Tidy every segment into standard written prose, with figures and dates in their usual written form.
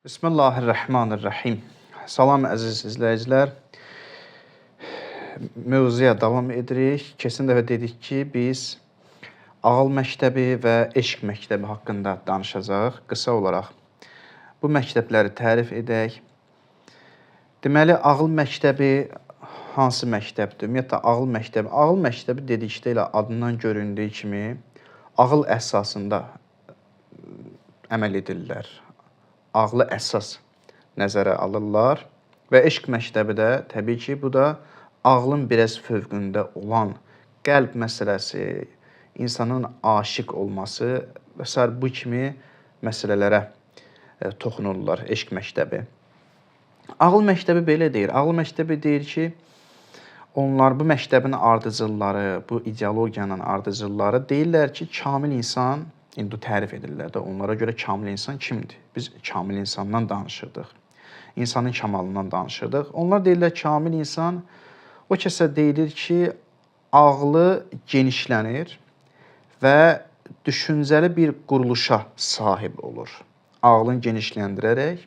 Bismillahirrahmanirrahim. Salam əziz izləyicilər. Mövzuya davam edirik. Keçən dəfə dedik ki, biz ağıl məktəbi və eşq məktəbi haqqında danışacağıq. Qısa olaraq bu məktəbləri tərif edək. Deməli, ağıl məktəbi hansı məktəbdir? Ümumiyyətlə, ağıl məktəbi dedikdə elə adından göründüyü kimi ağıl əsasında əməl edirlər. Ağlı əsas nəzərə alırlar və eşq məktəbi də təbii ki, bu da ağlın biraz fövqündə olan qəlb məsələsi, insanın aşiq olması və s. bu kimi məsələlərə toxunurlar eşq məktəbi. Ağıl məktəbi belə deyir. Ağıl məktəbi deyir ki, onlar bu məktəbin ardıcılları, bu ideologiyanın ardıcılları deyirlər ki, kamil insan, indi tərif edirlər də, onlara görə kamil insan kimdir? Biz kamil insandan danışırdıq. İnsanın kamalından danışırdıq. Onlar deyirlər kamil insan o kəsə deyilir ki, ağlı genişlənir və düşüncəli bir quruluşa sahib olur. Ağlını genişləndirərək.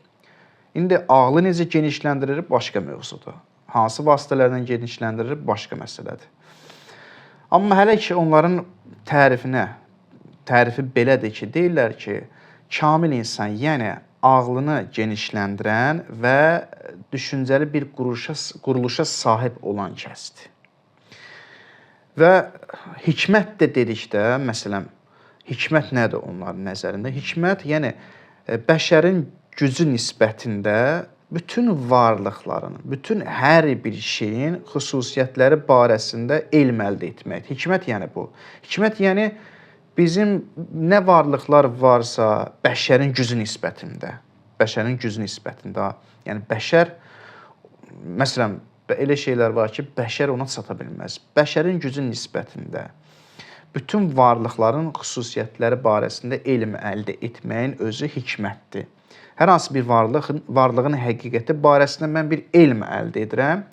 İndi ağlı necə genişləndirir? Başqa mövzudur. Hansı vasitələrlə genişləndirir? Başqa məsələdir. Amma hələ ki, onların tərifi belədir ki, deyirlər ki, kamil insan, yəni ağlını genişləndirən və düşüncəli bir quruluşa sahib olan kəsdir. Və hikmət də dedikdə, məsələn, hikmət nədir onların nəzərində? Hikmət, yəni bəşərin gücü nisbətində bütün varlıqların, bütün hər bir şeyin xüsusiyyətləri barəsində elm əldə etmək. Hikmət yəni bu. Hikmət yəni bizim nə varlıqlar varsa bəşərin gücü nisbətində, yəni bəşər, məsələn, elə şeylər var ki, bəşər ona çata bilməz. Bəşərin gücü nisbətində bütün varlıqların xüsusiyyətləri barəsində elm əldə etməyin özü hikmətdir. Hər hansı bir varlığın həqiqəti barəsində mən bir elm əldə edirəm,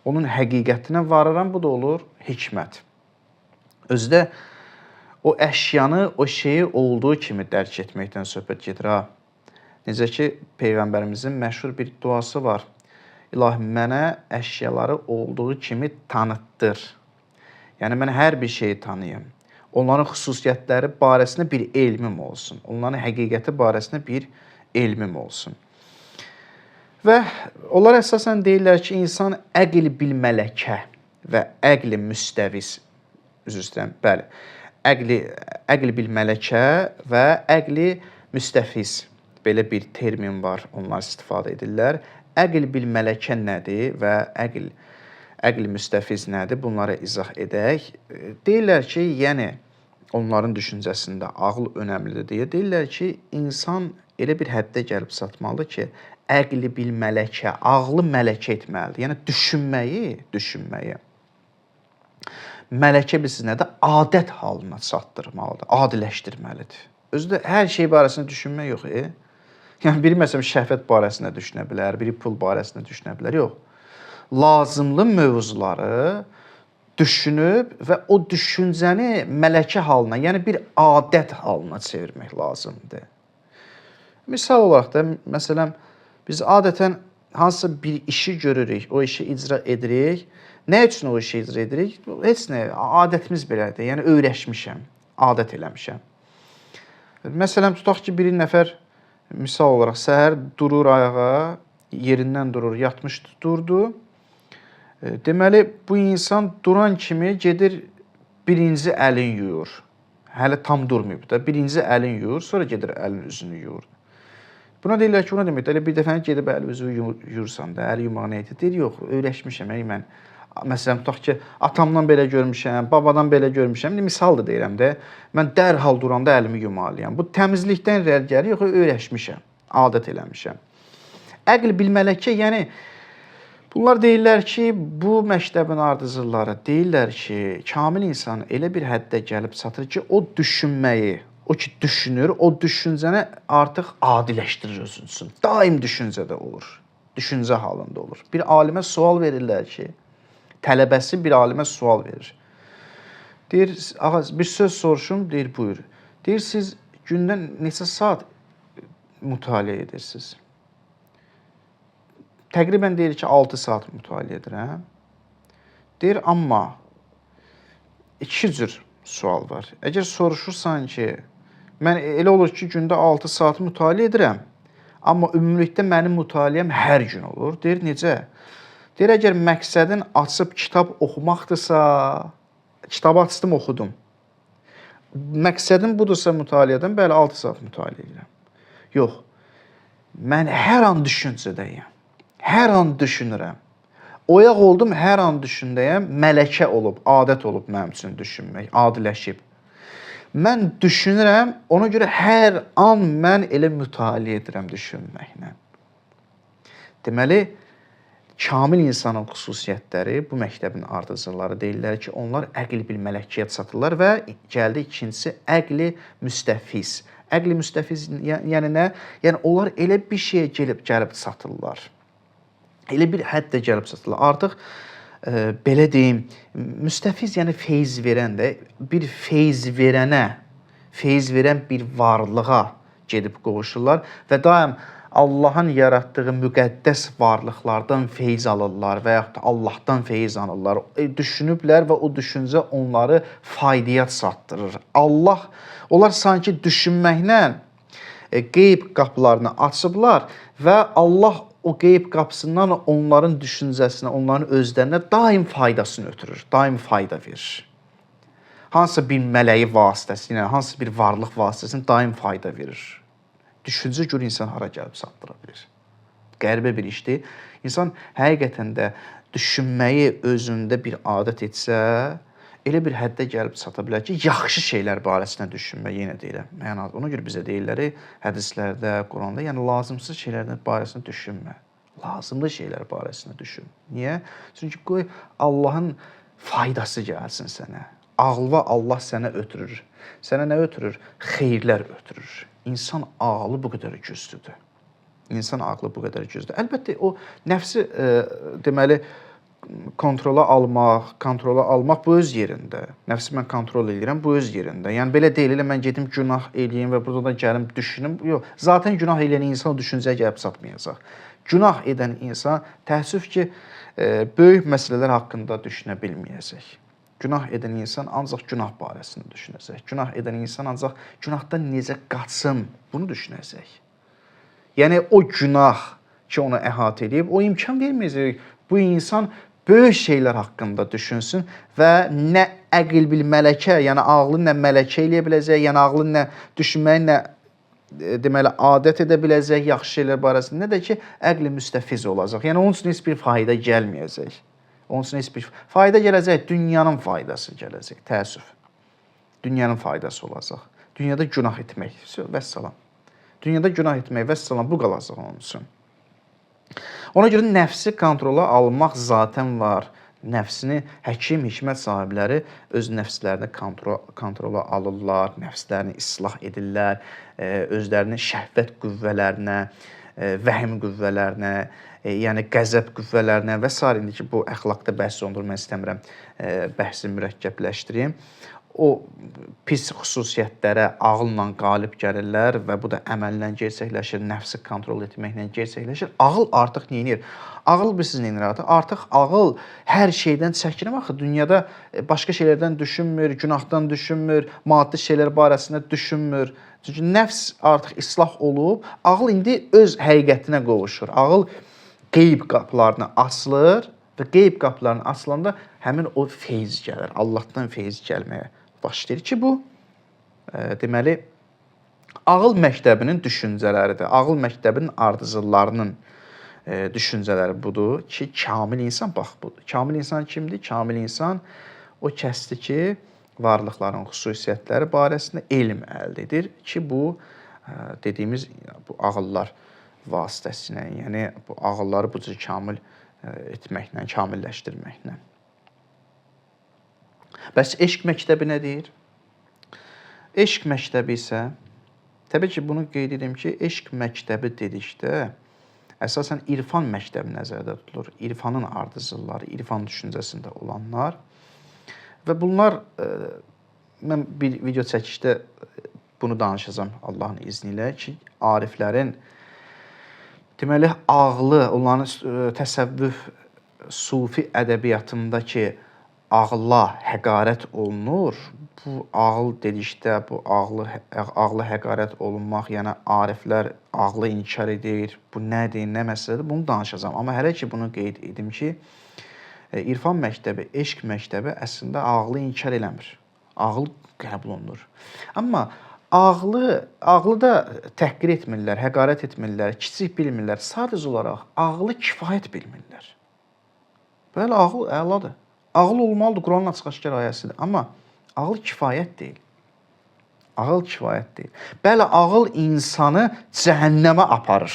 onun həqiqətinə varıram, bu da olur hikmət. Özü də o əşyanı, o şeyi olduğu kimi dərk etməkdən söhbət gedir. Necə ki, Peyğəmbərimizin məşhur bir duası var. İlahi, mənə əşyaları olduğu kimi tanıtdır. Yəni, mən hər bir şeyi tanıyım. Onların xüsusiyyətləri barəsində bir elmim olsun. Onların həqiqəti barəsində bir elmim olsun. Və onlar əsasən deyirlər ki, insan əql bil mələkə və əql müstəviz, üzr istəyirəm, bəli, əql bil mələkə və əqli müstəfiz, belə bir termin var, onlar istifadə edirlər. Əql bil mələkə nədir və əql müstəfiz nədir? Bunları izah edək. Deyirlər ki, yəni onların düşüncəsində ağıl önəmlidir deyə deyirlər ki, insan elə bir həddə gəlib çatmalıdır ki, əql bil mələkə, ağlı mələkə etməlidir. Yəni düşünməyi mələkə bilirsiniz nədir? Adət halına çatdırmalıdır, adiləşdirməlidir. Özü də hər şey barəsində düşünmək yox. Yəni, biri məsələn şəhvət barəsində düşünə bilər, biri pul barəsində düşünə bilər. Yox. Lazımlı mövzuları düşünüb və o düşüncəni mələkə halına, yəni bir adət halına çevirmək lazımdır. Misal olaraq da, məsələn, biz adətən hansısa bir işi görürük, o işi icra edirik. Nə üçün o işi icra edirik? Heç nə, adətimiz belədir. Yəni, öyrəşmişəm, adət eləmişəm. Məsələn, tutaq ki, bir nəfər, misal olaraq, səhər durur ayağa, yerindən durur, yatmışdı, durdu. Deməli, bu insan duran kimi gedir, birinci əlin yuyur. Hələ tam durmayıb da, birinci əlin yuyur, sonra gedir əlin üzünü yuyur. Buna deyirlər ki, ona demək, elə bir dəfəni gedib əl üzü yuyursan da, əli yumaq nə edir? Deyir, yox, öyrəşmişəm, mən. Məsələn, tutaq ki, atamdan belə görmüşəm, babadan belə görmüşəm. Misal da deyirəm də, mən dərhal duranda əlimi yumalıyam. Bu təmizlikdən irəli gəlir, yox, öyrəşmişəm, adət eləmişəm. Əql bil mələkə, yəni, bunlar deyirlər ki, bu məktəbin ardıcılları deyirlər ki, kamil insan elə bir həddə gəlib çatır ki, o düşünməyi, o ki düşünür, o düşüncəni artıq adiləşdirir özünsün. Daim düşüncədə olur, düşüncə halında olur. Bir alimə sual verirlər ki, tələbəsi bir alimə sual verir. Deyir, ağaz, bir söz soruşum, deyir, buyur. Deyir, siz gündən neçə saat mütaliə edirsiniz? Təqribən deyir ki, 6 saat mütaliə edirəm. Deyir, amma iki cür sual var. Əgər soruşursan ki, mən elə olur ki, gündə 6 saat mütaliə edirəm, amma ümumilikdə mənim mütaliəm hər gün olur. Deyir, necə? Deyir, əgər məqsədin açıb kitab oxumaqdırsa, kitabı açdım, oxudum. Məqsədim budursa mütaliədən, bəli, 6 saat mütaliə edirəm. Yox, mən hər an düşüncədəyəm. Hər an düşünürəm. Oyaq oldum, hər an düşündəyəm, mələkə olub, adət olub mənim üçün düşünmək, adiləşib. Mən düşünürəm, ona görə hər an mən elə mütaliə edirəm düşünməklə. Deməli, kamil insanın xüsusiyyətləri, bu məktəbin ardıcılları deyirlər ki, onlar əqli bil mələkəyə çatırlar və gəldi ikincisi, əqli müstəfiz. Əqli müstəfiz yəni nə? Yəni, onlar elə bir şeyə gəlib çatırlar. Elə bir həddə gəlib çatırlar. Artıq belə deyim, müstəfiz yəni feyz verən də bir feyz verən bir varlığa gedib qovuşurlar və daim Allahın yaratdığı müqəddəs varlıqlardan feyz alırlar və yaxud da Allahdan feyz alırlar. Düşünüblər və o düşüncə onları faydaya çatdırır. Onlar sanki düşünməklə qeyb qapılarını açıblar və Allah o qeyb qapısından onların düşüncəsinə, onların özlərinə daim faydasını ötürür, daim fayda verir. Hansısa bir mələyi vasitəsilə, hansısa bir varlıq vasitəsilə daim fayda verir. Düşüncə gör insan hara gəlib çatdıra bilir. Qəribə bir işdir. İnsan həqiqətən də düşünməyi özündə bir adət etsə, elə bir həddə gəlib çata bilər ki, yaxşı şeylər barəsində düşünmək, yenə deyirəm. Yəni, ona görə bizə deyirlər, hədislərdə, Quranda, yəni lazımsız şeylərdən barəsində düşünmə. Lazımlı şeylər barəsində düşün. Niyə? Çünki qoy Allahın faydası gəlsin sənə. Ağlı Allah sənə ötürür. Sənə nə ötürür? Xeyirlər ötürür. İnsan ağlı bu qədər güclüdür. İnsan ağlı bu qədər güclüdür. Əlbəttə, o nəfsi deməli, kontrola almaq bu öz yerində. Nəfsi mən kontrol edirəm, bu öz yerində. Yəni, belə deyil, mən gedim günah eləyim və burada da gəlim düşünüm. Yox, zaten günah eləyən insan o düşüncəyə gəlib çatmayacaq. Günah edən insan, təəssüf ki, böyük məsələlər haqqında düşünə bilməyəcək. Günah edən insan ancaq günah barəsində düşünəcək. Günah edən insan ancaq günahdan necə qaçım, bunu düşünəcək. Yəni, o günah ki, onu əhatə edib, o imkan verməyəcək. Bu insan böyük şeylər haqqında düşünsün və nə əql bil mələkə, yəni ağlı nə mələkə eləyə biləcək, yəni ağlı nə düşünməyi, nə deməli adət edə biləcək yaxşı şeylər barəsində, nə də ki, əqli müstəfiz olacaq. Yəni onun üçün heç bir fayda gəlməyəcək. Onun üçün heç bir fayda gələcək, dünyanın faydası gələcək, təəssüf. Dünyanın faydası olacaq. Dünyada günah etmək, vəssalam. Dünyada günah etmək, vəssalam, bu qalacaq onun üçün. Ona görə nəfsi kontrola almaq zatən var. Nəfsini həkim, hikmət sahibləri öz nəfslərini kontrola alırlar, nəfslərini islah edirlər, özlərini şəhvət qüvvələrinə, vəhm qüvvələrinə, yəni qəzəb qüvvələrinə və s. İndi ki, bu əxlaqda bəhs olundur, mən istəmirəm bəhsi mürəkkəbləşdireyim. O pis xüsusiyyətlərə ağılla qalib gəlirlər və bu da əməllə gerçəkləşir, nəfsi kontrol etməklə gerçəkləşir. Ağıl artıq nə edir? Ağıl bilirsiniz nə edir? Artıq ağıl hər şeydən çəkinir. Axı dünyada başqa şeylərdən düşünmür, günahdan düşünmür, maddi şeylər barəsində düşünmür. Çünki nəfs artıq islah olub, ağıl indi öz həqiqətinə qovuşur. Ağıl qeyb qapılarını açılır və qeyb qapılarını açılanda həmin o feyz gəlir, Allahdan feyz gəlməyə başlayır ki, bu deməli ağıl məktəbinin düşüncələridir. Ağıl məktəbinin ardıcıllarının düşüncələri budur ki, kamil insan bax budur. Kamil insan kimdir? Kamil insan o kəsdir ki, varlıqların xüsusiyyətləri barəsində elm əldə edir ki, bu dediyimiz bu ağıllar vasitəsilə, yəni bu ağılları bu cür kamil etməklə, kamilləşdirməklə. Bəs eşq məktəbi nə deyir? Eşq məktəbi isə, təbii ki, bunu qeyd edim ki, eşq məktəbi dedikdə əsasən irfan məktəbi nəzərdə tutulur. İrfanın ardıcılları, irfan düşüncəsində olanlar və bunlar, mən bir video çəkişdə bunu danışacağam Allahın izni ilə ki, ariflərin Deməli, ağlı, onların təsəvvüf sufi ədəbiyyatındakı ağla həqarət olunur. Bu ağıl dedikdə, bu ağla həqarət olunmaq, yəni ariflər ağlı inkar edir. Bu nədir, nə məsələdir? Bunu danışacağam. Amma hələ ki bunu qeyd edim ki, irfan məktəbi, eşq məktəbi əslində ağlı inkar eləmir. Ağıl qəbul olunur. Amma ağlı da təhqir etmirlər, həqarət etmirlər, kiçik bilmirlər. Sadəcə olaraq ağlı kifayət bilmirlər. Bəli, ağıl əladır. Ağıl olmalıdır, Quranın açıq-aşkar ayəsidir. Amma ağıl kifayət deyil. Ağıl kifayət deyil. Bəli, ağıl insanı cəhənnəmə aparır.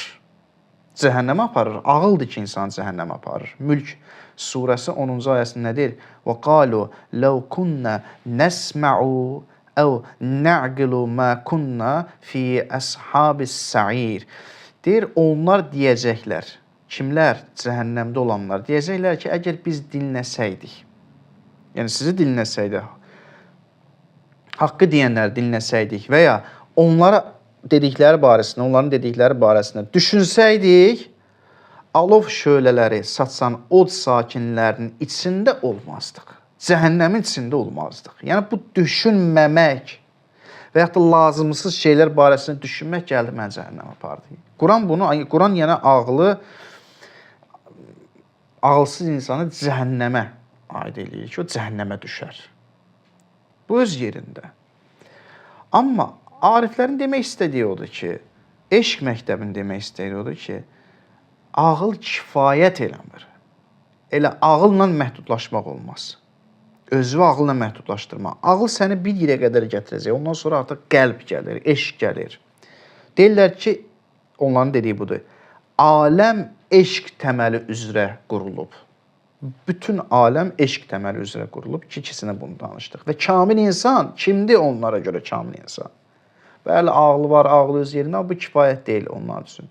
Cəhənnəmə aparır. Ağıldır ki, insanı cəhənnəmə aparır. Mülk surəsi 10-cu ayəsində nə deyir? Və qalu law kunna nasma'u əv na'qilu ma kunna fi əshabis sa'ir. Deyir, onlar deyəcəklər. Kimlər? Cəhənnəmdə olanlar. Deyəcəklər ki, əgər biz dinləsəydik, yəni sizi dinləsəydik, haqqı deyənləri dinləsəydik və ya onlara dedikləri barəsində, onların dedikləri barəsində düşünsəydik, alov şölələri saçan od sakinlərinin içində olmazdıq. Cəhənnəmin içində olmazdıq. Yəni bu düşünməmək və ya da lazımsız şeylər barəsində düşünmək gəldi mənə cəhənnəmə apardı. Quran yəni ağılsız insanı cəhənnəmə aid eləyir ki, o cəhənnəmə düşər. Bu öz yerində. Amma ariflərin demək istədiyi odur ki, eşq məktəbinin demək istədiyi odur ki, ağıl kifayət eləmir. Elə ağılla məhdudlaşmaq olmaz. Özünü ağılla məhdudlaşdırma. Ağıl səni bir yerə qədər gətirəcək. Ondan sonra artıq qəlb gəlir, eşq gəlir. Deyirlər ki, onların dediyi budur. Aləm eşq təməli üzrə qurulub. Bütün aləm eşq təməli üzrə qurulub. İkisini bunu danışdıq. Və kamil insan kimdir onlara görə kamil insan? Bəli, ağlı var, ağlı öz yerində, amma bu kifayət deyil onlar üçün.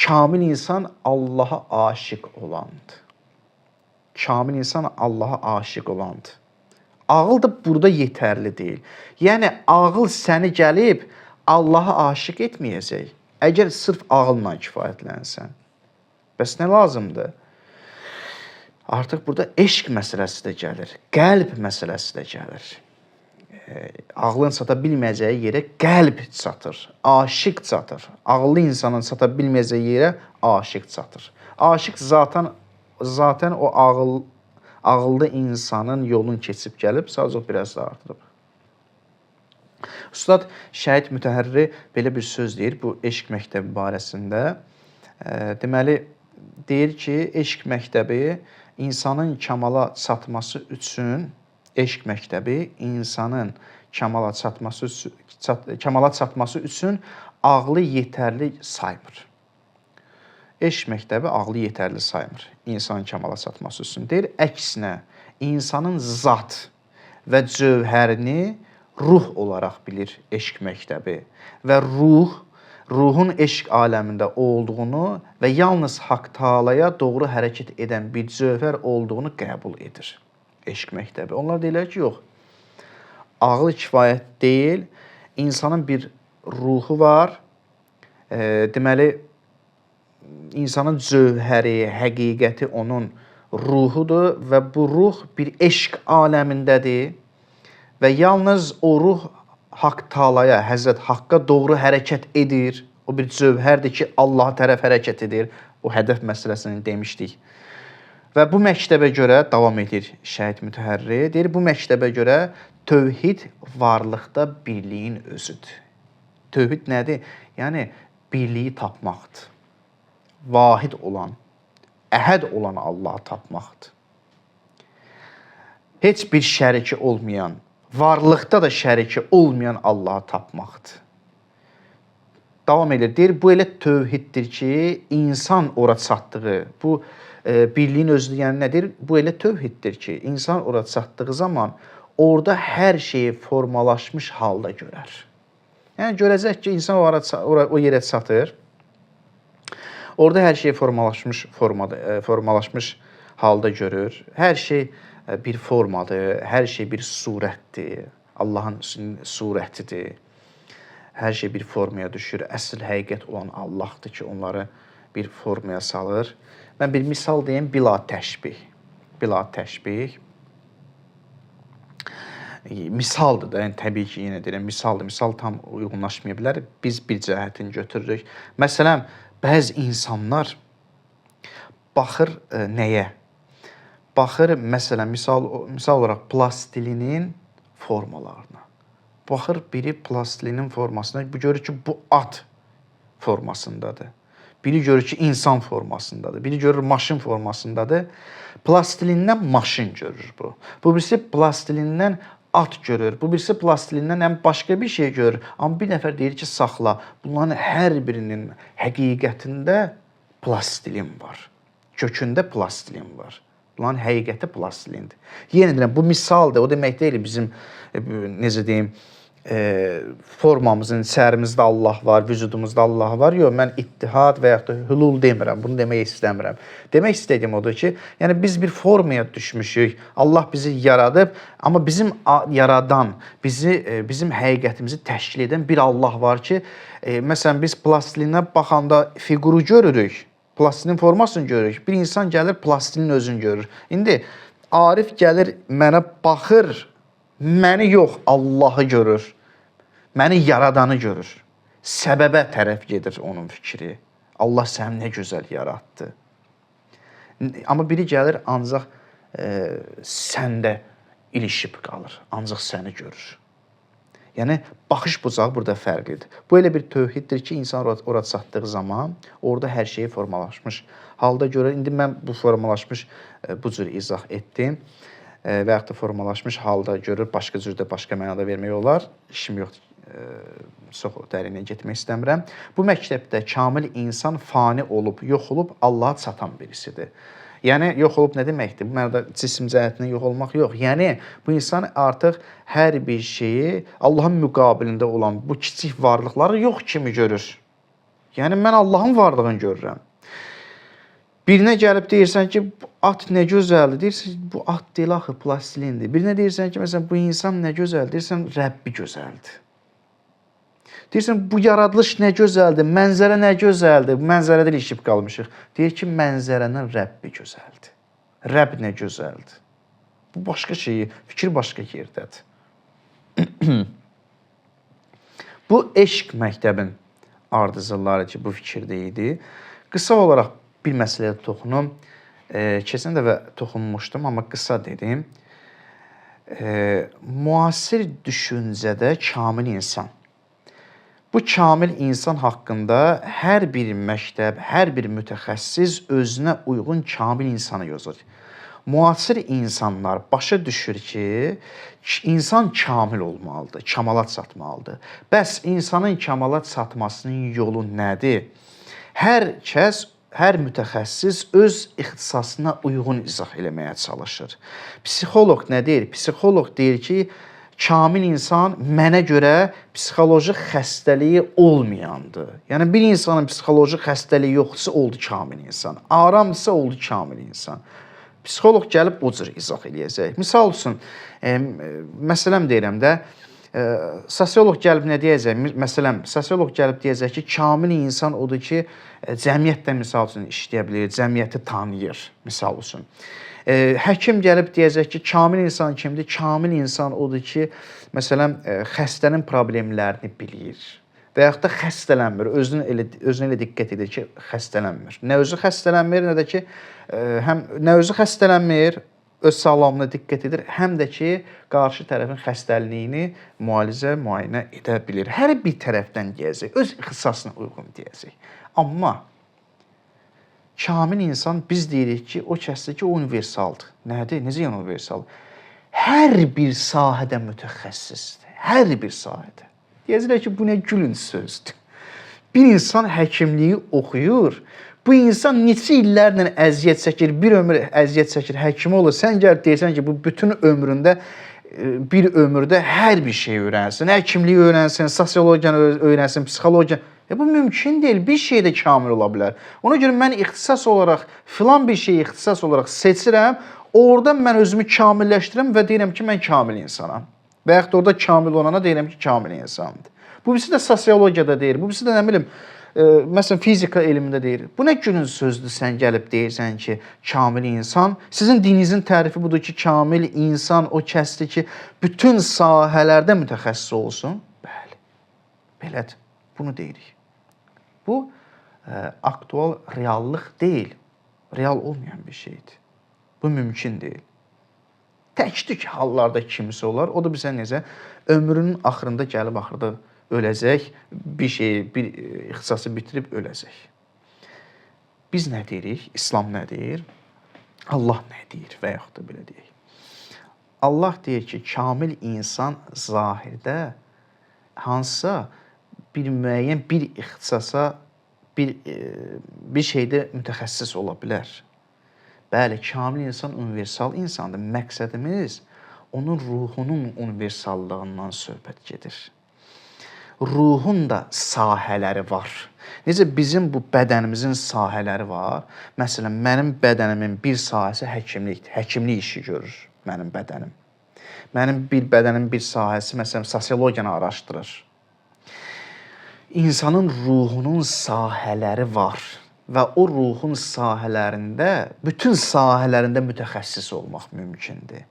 Kamil insan Allaha aşiq olandır. Kamil insan Allaha aşiq olandır. Ağıl da burada yetərli deyil. Yəni, ağıl səni gəlib Allaha aşiq etməyəcək. Əgər sırf ağılla kifayətlənsən. Bəs nə lazımdır? Artıq burada eşq məsələsi də gəlir, qəlb məsələsi də gəlir. Ağlın çata bilməyəcəyi yerə qəlb çatır, aşiq çatır. Ağıllı insanın çata bilməyəcəyi yerə aşiq çatır. Aşiq zaten o ağıllı insanın yolunu keçib gəlib, sadəcə biraz da artırıb. Ustad Şəhid Mütəhərri belə bir söz deyir bu eşq məktəbi barəsində. Deməli, deyir ki, eşq məktəbi insanın kamala çatması üçün, eşq məktəbi insanın kamala çatması üçün ağlı yetərli saymır. Eşq məktəbi ağlı yetərli saymır insanın kamala çatması üçün. Deyir, əksinə, insanın zat və cövhərini ruh olaraq bilir eşq məktəbi və ruhun eşq aləmində olduğunu və yalnız Haqq Taalaya doğru hərəkət edən bir cövhər olduğunu qəbul edir eşq məktəbi. Onlar deyirlər ki, yox, ağıl kifayət deyil, insanın bir ruhu var, deməli, insanın cövhəri, həqiqəti onun ruhudur və bu ruh bir eşq aləmindədir və yalnız o ruh Haqq Taalaya, Həzrət Haqqa doğru hərəkət edir. O bir cövhərdir ki, Allaha tərəf hərəkət edir. O hədəf məsələsini demişdik. Və bu məktəbə görə davam edir Şəhid Mütəhərri. Deyir, bu məktəbə görə tövhid varlıqda birliyin özüdür. Tövhid nədir? Yəni, birliyi tapmaqdır. Vahid olan, əhəd olan Allahı tapmaqdır. Heç bir şəriki olmayan, varlıqda da şəriki olmayan Allahı tapmaqdır. Davam edir. Deyir, bu elə tövhiddir ki, insan ora çatdığı, bu birliyin özü yəni nədir? Bu elə tövhiddir ki, insan ora çatdığı zaman orada hər şeyi formalaşmış halda görər. Yəni, görəcək ki, insan o yerə çatır. Orada hər şey formalaşmış halda görür. Hər şey bir formadır, hər şey bir surətdir. Allahın surətidir. Hər şey bir formaya düşür. Əsl həqiqət olan Allahdır ki, onları bir formaya salır. Mən bir misal deyim, bila təşbih. Bila təşbih. Misaldır da, yəni təbii ki, yenə deyirəm, misaldır. Misal tam uyğunlaşmaya bilər. Biz bir cəhətini götürürük. Məsələn, bəzi insanlar baxır nəyə? Baxır, məsələn, misal olaraq plastilinin formalarına. Baxır, biri plastilinin formasına, bu görür ki, bu at formasındadır. Biri görür ki, insan formasındadır. Biri görür maşın formasındadır. Plastilindən maşın görür bu. Bu birisi plastilindən at görür. Bu birisi plastilindən başqa bir şey görür. Amma bir nəfər deyir ki, saxla. Bunların hər birinin həqiqətində plastilin var. Kökündə plastilin var. Bunların həqiqəti plastilindir. Yenə deyirəm, bu misaldır. O demək deyil bizim, necə deyim, formamızın, içərimizdə Allah var, vücudumuzda Allah var. Yox, mən ittihad və yaxud da hülul demirəm. Bunu demək istəmirəm. Demək istədiyim odur ki, yəni biz bir formaya düşmüşük. Allah bizi yaradıb, amma bizim yaradan, bizim həqiqətimizi təşkil edən bir Allah var ki, məsələn, biz plastilinə baxanda fiquru görürük. Plastilin formasını görürük. Bir insan gəlir, plastilin özünü görür. İndi Arif gəlir, mənə baxır, məni yox, Allahı görür. Məni yaradanı görür. Səbəbə tərəf gedir onun fikri. Allah səni nə gözəl yaratdı. Amma biri gəlir, ancaq səndə ilişib qalır. Ancaq səni görür. Yəni, baxış bucağı burada fərqlidir. Bu elə bir tövhiddir ki, insan ora çatdığı zaman orada hər şeyi formalaşmış halda görür. İndi mən bu formalaşmış bu cür izah etdim və yaxud da formalaşmış halda görür, başqa cürdə, başqa mənada vermək olar. İşim yoxdur, çox dərinə getmək istəmirəm. Bu məktəbdə kamil insan fani olub, yox olub, Allaha çatan birisidir. Yəni, yox olub nə deməkdir? Bu mənada cisim cəhətindən yox olmaq yox. Yəni, bu insan artıq hər bir şeyi Allahın müqabilində olan bu kiçik varlıqları yox kimi görür. Yəni, mən Allahın varlığını görürəm. Birinə gəlib deyirsən ki, bu at nə gözəldir, deyirsən bu at deyil, axı plastilindir. Birinə deyirsən ki, məsələn, bu insan nə gözəldir, deyirsən Rəbbi gözəldir. Deyirsən, bu yaradılış nə gözəldir, mənzərə nə gözəldir, bu mənzərədə ilişib qalmışıq. Deyir ki, mənzərənin Rəbbi gözəldir. Rəbb nə gözəldir. Bu başqa şeyi, fikir başqa yerdədir. Bu eşq məktəbin ardıcılları ki, bu fikirdə idi. Qısa olaraq bir məsələyə toxunum. Keçən dəfə toxunmuşdum, amma qısa dedim. Müasir düşüncədə kamil insan. Bu kamil insan haqqında hər bir məktəb, hər bir mütəxəssis özünə uyğun kamil insanı yazır. Müasir insanlar başa düşür ki, insan kamil olmalıdır, kamala çatmalıdır. Bəs insanın kamala çatmasının yolu nədir? Hər kəs, hər mütəxəssis öz ixtisasına uyğun izah eləməyə çalışır. Psixoloq nə deyir? Psixoloq deyir ki, kamil insan mənə görə psixoloji xəstəliyi olmayandır. Yəni, bir insanın psixoloji xəstəliyi yoxdursa, oldu kamil insan. Aramdırsa, oldu kamil insan. Psixoloq gəlib o cür izah eləyəcək. Misal üçün, məsələn deyirəm də, sosioloq gəlib nə deyəcək? Məsələn, sosioloq gəlib deyəcək ki, kamil insan odur ki, cəmiyyətdə misal üçün işləyə bilir, cəmiyyəti tanıyır, misal üçün. Həkim gəlib deyəcək ki, kamil insan kimdir? Kamil insan odur ki, məsələn, xəstənin problemlərini bilir və yaxud da xəstələnmir. Özünə elə diqqət edir ki, xəstələnmir. Nə özü xəstələnmir, nə də ki, nə özü xəstələnmir, öz sağlamlığına diqqət edir, həm də ki, qarşı tərəfin xəstəliyini müayinə edə bilir. Hər bir tərəfdən deyəcək, öz ixtisasına uyğun deyəcək. Amma kamil insan biz deyirik ki, o kəsdir ki, o universaldır. Nədir? Necə yəni universaldır? Hər bir sahədə mütəxəssisdir. Hər bir sahədə. Deyəcəklər ki, bu nə gülünc sözdür. Bir insan həkimliyi oxuyur. Bu insan neçə illərlə əziyyət çəkir, bir ömür əziyyət çəkir, həkim olur. Sən gəlib deyirsən ki, bu bütün ömründə, bir ömürdə hər bir şey öyrənsin. Həkimliyi öyrənsin, sosiologiyanı öyrənsin, psixologiyanı. Bu mümkün deyil. Bir şey də kamil ola bilər. Ona görə mən ixtisas olaraq, filan bir şeyi ixtisas olaraq seçirəm. Orada mən özümü kamilləşdirirəm və deyirəm ki, mən kamil insanam. Və yaxud da orada kamil olana deyirəm ki, kamil insandır. Bu birisi də sosiologiyada deyir. Bu birisi də nə bilim, məsələn fizika elmində deyir. Bu nə günün sözdür sən gəlib deyirsən ki, kamil insan. Sizin dininizin tərifi budur ki, kamil insan o kəsdir ki, bütün sahələrdə mütəxəssis olsun. Bəli. Belədir. Bunu deyirik. Bu aktual reallıq deyil. Real olmayan bir şeydir. Bu mümkün deyil. Təkdir ki, hallarda kimisi olar. O da bizə necə ömrünün axırında gəlib axırda öləcək, bir şeyi, bir ixtisası bitirib öləcək. Biz nə deyirik? İslam nə deyir? Allah nə deyir və yaxud da belə deyək. Allah deyir ki, kamil insan zahirdə hansısa bir müəyyən bir ixtisasa, bir şeydə mütəxəssis ola bilər. Bəli, kamil insan universal insandır. Məqsədimiz onun ruhunun universallığından söhbət gedir. Ruhun da sahələri var. Necə bizim bu bədənimizin sahələri var. Məsələn, mənim bədənimin bir sahəsi həkimlikdir. Həkimlik işi görür mənim bədənim. Mənim bədənimin bir sahəsi, məsələn, sosiologiyanı araşdırır. İnsanın ruhunun sahələri var. Və o ruhun sahələrində, bütün sahələrində mütəxəssis olmaq mümkündür.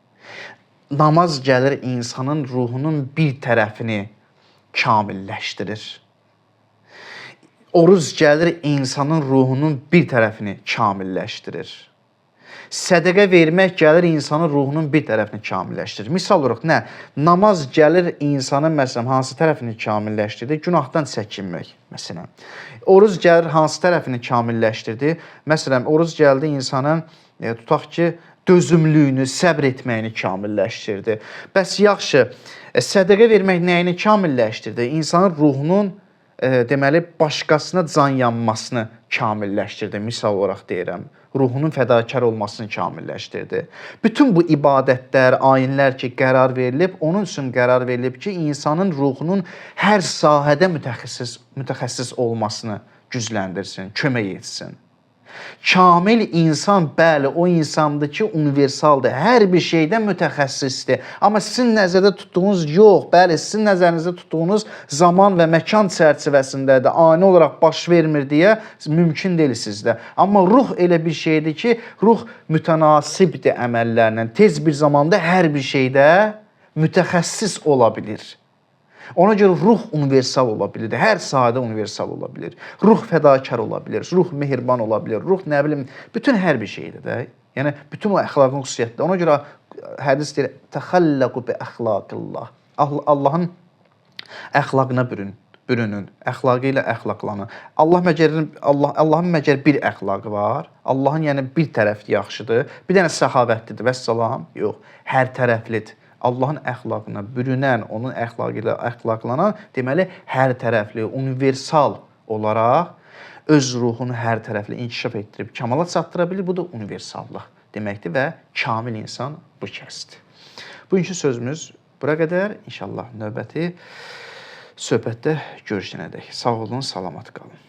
Namaz gəlir insanın ruhunun bir tərəfini kamilləşdirir. Oruz gəlir insanın ruhunun bir tərəfini kamilləşdirir. Sədəqə vermək gəlir insanın ruhunun bir tərəfini kamilləşdirir. Misal olaraq nə? Namaz gəlir insanın məsələn hansı tərəfini kamilləşdirdi? Günahdan çəkinmək məsələn. Oruz gəlir hansı tərəfini kamilləşdirdi? Məsələn, oruz gəldi insanın tutaq ki, dözümlüyünü, səbr etməyini kamilləşdirdi. Bəs yaxşı, sədəqə vermək nəyini kamilləşdirdi? İnsanın ruhunun deməli başqasına can yanmasını kamilləşdirdi. Misal olaraq deyirəm. Ruhunun fədakar olmasını kamilləşdirdi. Bütün bu ibadətlər, ayinlər ki, qərar verilib, onun üçün qərar verilib ki, insanın ruhunun hər sahədə mütəxəssis olmasını gücləndirsin, kömək etsin. Kamil insan, bəli, o insandır ki, universaldır, hər bir şeydə mütəxəssisdir. Amma sizin nəzərdə tutduğunuz yox, bəli, sizin nəzərinizdə tutduğunuz zaman və məkan çərçivəsindədir, ani olaraq baş vermir deyə mümkün deyil sizdə. Amma ruh elə bir şeydir ki, ruh mütənasibdir əməllərlə, tez bir zamanda hər bir şeydə mütəxəssis ola bilir. Ona görə ruh universal ola bilir, hər sahədə universal ola bilir. Ruh fədakar ola bilir, ruh mehriban ola bilir, ruh nə bilim, bütün hər bir şeydir də. Yəni, bütün o əxlaqın xüsusiyyətləri. Ona görə hədis deyir, təxəlləqu bi əxlaqillah. Allahın əxlaqına bürünün, əxlaqı ilə əxlaqlanın. Allahın məgər bir əxlaqı var. Allahın yəni bir tərəfi yaxşıdır, bir dənə səxavətlidir, vəssalam. Yox, hər tərəflidir. Allahın əxlaqına bürünən, onun əxlaqı ilə əxlaqlanan, deməli, hər tərəfli, universal olaraq öz ruhunu hər tərəfli inkişaf etdirib, kamala çatdıra bilir. Bu da universallıq deməkdir və kamil insan bu kəsdir. Bugünkü sözümüz bura qədər. İnşallah növbəti söhbətdə görüşənədək. Sağ olun, salamat qalın.